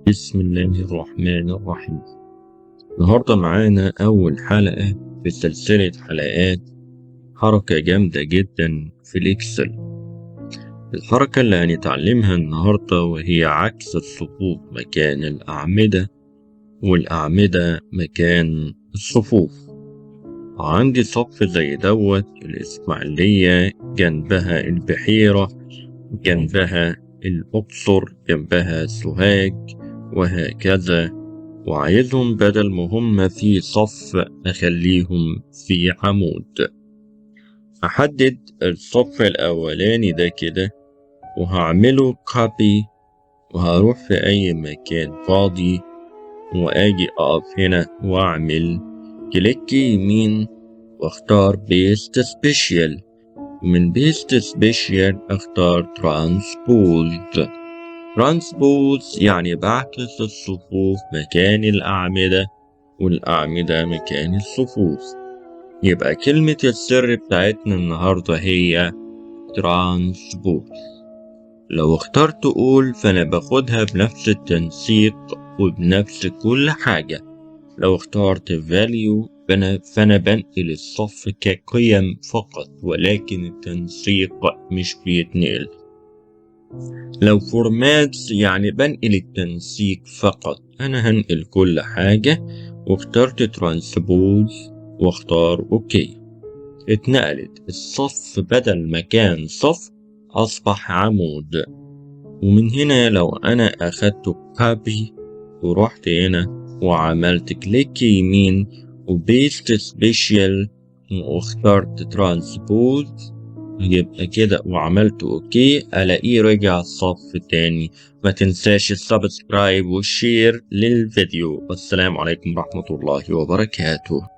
بسم الله الرحمن الرحيم. النهاردة معانا أول حلقة في سلسلة حلقات حركة جامدة جدا في الإكسل. الحركة اللي هنتعلمها النهاردة وهي عكس الصفوف مكان الأعمدة والأعمدة مكان الصفوف. عندي صف زي دوت الإسماعيلية، جنبها البحيرة، جنبها الأقصر، جنبها سوهاج، وهكذا. وعايزهم بدل ما هم في صف أخليهم في عمود. أحدد الصف الأولاني ده كده وهعمله كوبي، وهروح في أي مكان فاضي وأجي أقف هنا وأعمل كليك يمين واختار بيست سبيشال، ومن بيست سبيشال اختار ترانسبوز يعني بعكس الصفوف مكان الأعمدة والأعمدة مكان الصفوف. يبقى كلمة السر بتاعتنا النهاردة هي ترانسبوز. لو اخترت أول فأنا باخدها بنفس التنسيق وبنفس كل حاجة. لو اخترت value فأنا بنقل الصف كقيم فقط، ولكن التنسيق مش بيتنقل. لو فورماتس يعني بنقل التنسيق فقط، أنا هنقل كل حاجة. واخترت ترانسبوز واختار اوكي. اتنقلت الصف، بدل ما كان صف أصبح عمود. ومن هنا لو أنا أخدت كوبي ورحت هنا وعملت كليك يمين وبيست سبيشال واخترت ترانسبوز، يبقى كده وعملت اوكي، الاقيه رجع الصف تاني. ما تنساش السبسكرايب والشير للفيديو. والسلام عليكم ورحمة الله وبركاته.